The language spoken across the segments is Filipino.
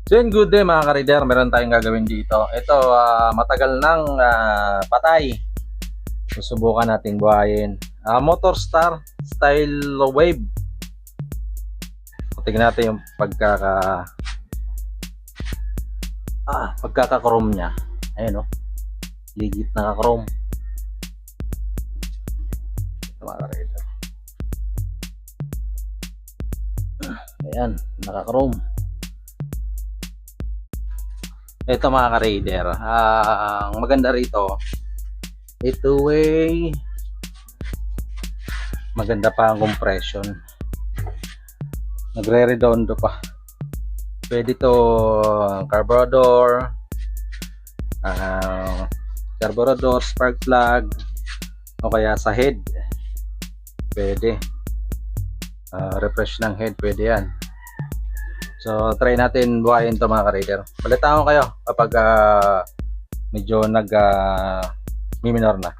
So yun, good day mga ka-reader, meron tayong gagawin dito. Ito, matagal nang patay. Susubukan nating buhayin. Motorstar style wave. Tingnan natin yung pagkaka-chrome niya. Ayun oh, legit na ka-chrome. Ito mga ka-reader. Ayan, naka-chrome. Ito mga ka-raider, ang maganda rito, ito ay maganda pa ang compression, nagre-redondo pa. Pwede to carburetor, spark plug, o kaya sa head pwede, refresh ng head, pwede yan. So try natin buhayin to mga ka-raider. Balitaan ko kayo kapag medyo minor na.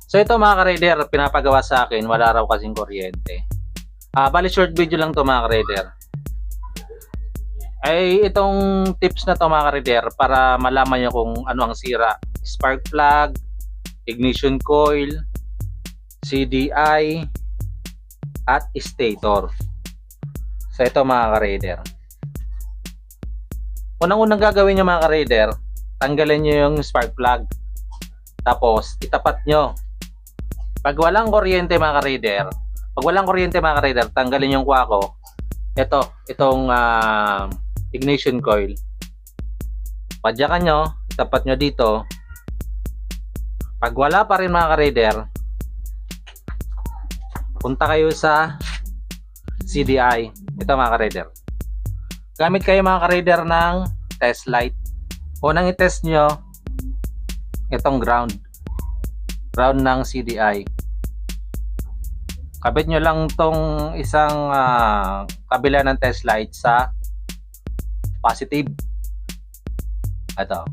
So ito mga ka-raider, pinapagawa sa akin, wala raw kasing kuryente. Bali short video lang to mga ka-raider. Ay itong tips na to mga ka-raider para malaman nyo kung ano ang sira. Spark plug, ignition coil, CDI, at stator. So ito mga ka-raider. Unang-unang gagawin nyo mga ka-raider, tanggalin nyo yung spark plug. Tapos itapat nyo. Pag walang kuryente mga ka-raider, tanggalin yung kwako. Itong ignition coil. Padyakan nyo, itapat nyo dito. Pag wala pa rin mga ka-raider, punta kayo sa CDI. Ito mga ka-raider. Gamit kayo mga ka-raider ng test light. Unang i-test nyo itong ground ng CDI. Kabit nyo lang tong isang kabila ng test light sa positive. Ito,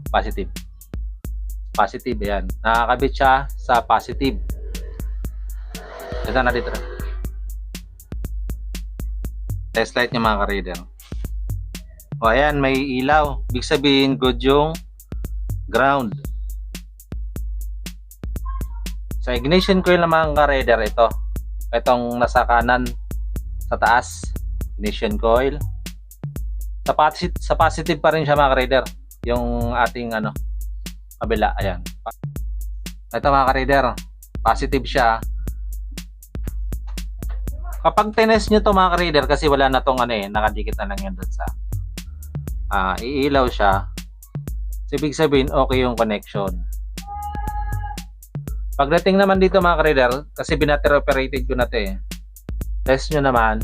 positive yan. Nakakabit siya sa positive. Ito na dito. Test light nyo mga ka-raider. O ayan, may ilaw. Ibig sabihin good yung ground. Sa ignition coil ng mga ka-raider, itong nasa kanan sa taas, ignition coil. Sa positive pa rin siya mga ka-raider, yung ating kabila. Ayan, ito mga ka-raider, positive siya. Kapag tinest nyo to mga ka-raider, kasi wala na tong nakadikit na lang yan doon sa iilaw siya, ibig sabihin okay yung connection. Pagdating naman dito mga ka-raider, kasi binattery operated ko na ito test nyo naman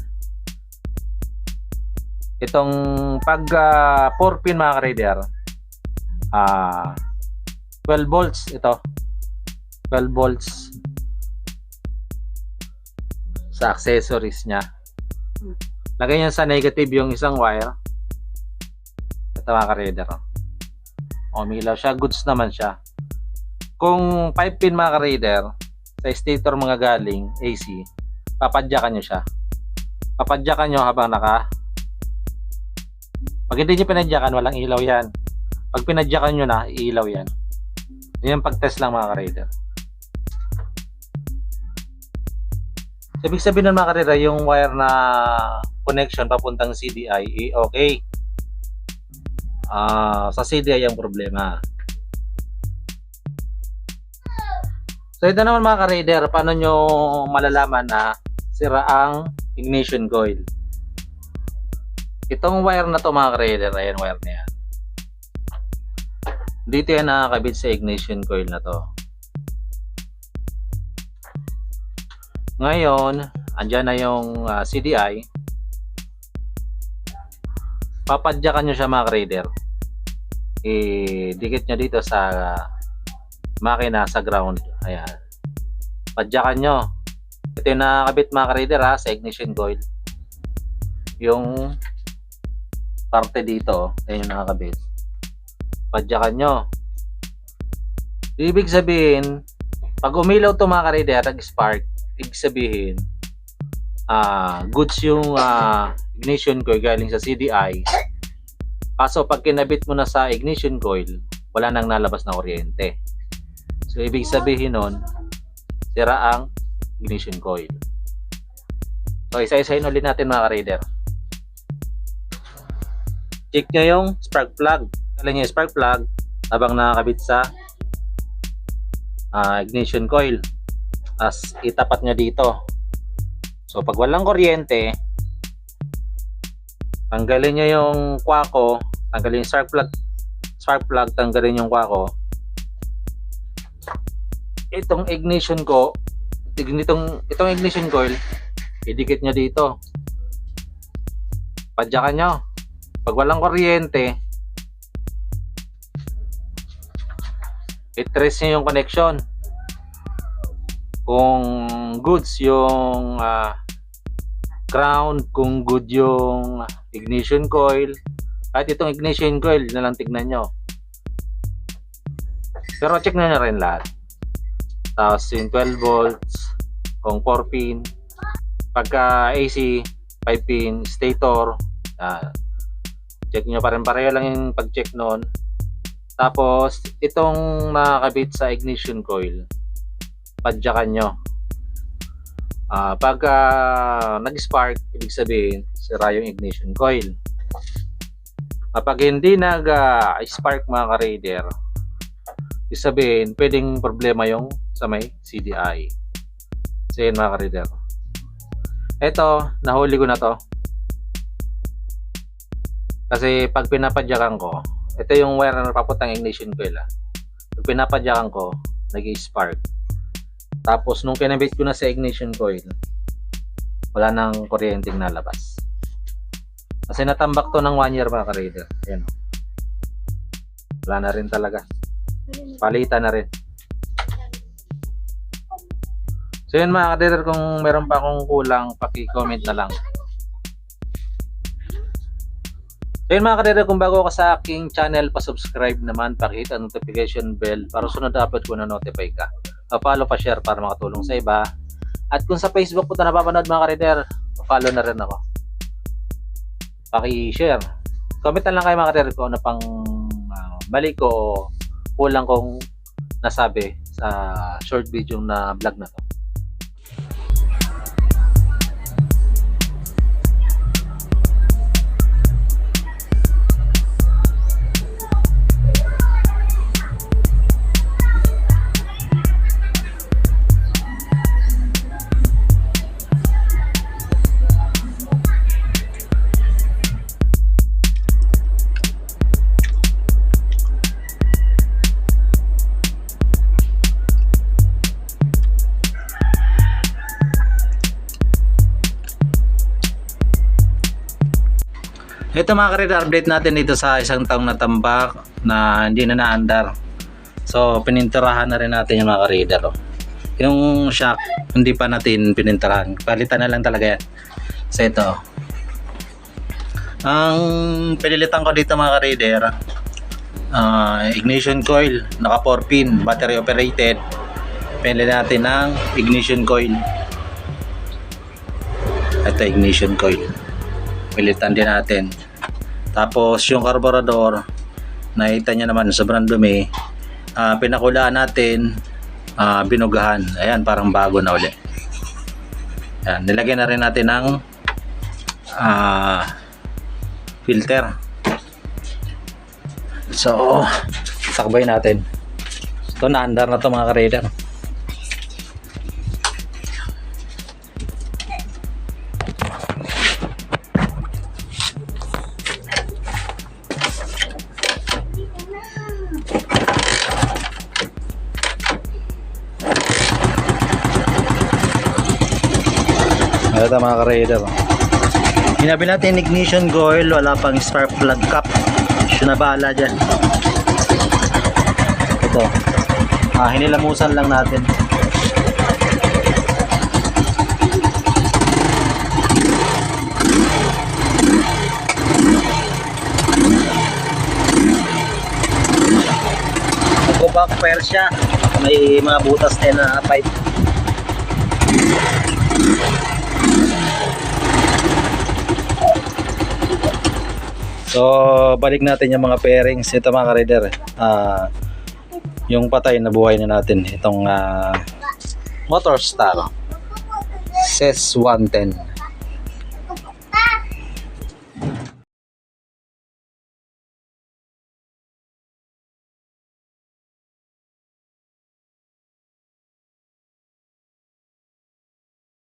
itong pag 4 pin mga ka-raider, 12 volts ito, 12 volts sa accessories nya. Lagay nyo sa negative yung isang wire. Ito mga ka-raider, umilaw siya, goods naman siya. Kung 5 pin mga ka-raider, sa stator mga galing AC, papadyakan nyo siya. Papadyakan nyo habang pag hindi nyo pinadyakan, walang ilaw yan. Pag pinadyakan nyo na, iilaw yan. Yan yung pag-test lang mga ka-raider. Ibig sabihin ng mga ka-raider, yung wire na connection papuntang CDI, okay. Sa CDI ang problema. So ito naman mga ka-raider, paano nyo malalaman na sira ang ignition coil? Itong wire na to mga ka-raider, ayan wire na yan. Dito yan nakakabit sa ignition coil na to. Ngayon, andyan na yung CDI. Papadyakan nyo siya mga ka-raider. Dikit nyo dito sa makina sa ground. Ayan. Padyakan nyo. Ito yung nakakabit mga ka-reader ha, sa ignition coil. Yung parte dito, ayun yung nakakabit. Padyakan nyo. Ibig sabihin, pag umilaw ito mga ka-reader, nag-spark, ibig sabihin, goods yung ignition coil galing sa CDI. Kaso pag kinabit mo na sa ignition coil, wala nang nalabas na kuryente. So ibig sabihin nun, sira ang ignition coil. So isa-isahin ulit natin mga ka-reader. Check nyo yung spark plug. Kailan nyo yung spark plug habang nakakabit sa ignition coil. As itapat nyo dito. So pag walang kuryente, tanggalin nyo yung kwako, tanggalin yung spark plug, tanggalin yung kwako. Itong ignition coil, idikit nyo dito. Padyakan nyo. Pag walang kuryente, i-trace nyo yung connection. Kung goods yung ground, kung good yung ignition coil, kahit itong ignition coil na lang tignan nyo. Pero check na rin lahat. Tapos yung 12 volts, kung 4 pin, pagka AC 5 pin, stator, check nyo pa rin, pareho lang yung pag-check nun. Tapos itong makakabit sa ignition coil, padyakan nyo. Pagka nag-spark, ibig sabihin sira yung ignition coil. Kapag hindi nag-spark mga ka-reader, ibig sabihin pwedeng problema yung sa may CDI. So yun mga ka-reader. Ito, nahuli ko na to. Kasi pag pinapadyakan ko, ito yung wire na papuntang ignition coil. Pag pinapadyakan ko, nag-spark. Tapos nung kinabit ko na sa ignition coil, wala nang kuryenteng nalabas. Kasi natambak to ng 1 year mga ka-reader. Ayan. Wala na rin talaga. Palitan na rin. So yun mga ka-reader, kung meron pa akong kulang, paki-comment na lang. So yun mga ka-reader, kung bago ka sa aking channel, pa-subscribe naman, pakihit ang notification bell para sunod na upload ko na notify ka. Pa-follow, pa-share para makatulong sa iba. At kung sa Facebook po ito napapanood mga ka-reader, pa-follow na rin ako. Paki-share. Comment na lang kayo mga ka-reader kung ano pang mali ko o kulang kong nasabi sa short video na vlog na to. Ito mga ka-reader, update natin dito sa isang taong natambak na hindi na naandar. So pininturahan na rin natin yung mga ka-reader. Yung shock, hindi pa natin pininturahan. Palitan na lang talaga yan. So ito. Ang pinilitan ko dito mga ka-reader, ignition coil, naka 4 pin, battery operated. Pinili natin ng ignition coil. Ito ignition coil. Pilitan din natin. Tapos yung carburetor, nakita nyo naman sobrang dumi. Pinakulaan natin, binugahan. Ayan, parang bago na uli. Ayan, nilagyan na rin natin ng filter. So sakbay natin. Ito naandar na to mga ka-reader. Ito mga ka-reader, hinabi natin ignition coil, wala pang spark plug cap. Siya na bahala dyan. Ito, hinilamusan lang natin. Dalawang Persia. May mga butas din na pipe. So, balik natin yung mga pairings. Ito mga ka-rider. Yung patay na buhay na natin. Itong Motorstar CES 110.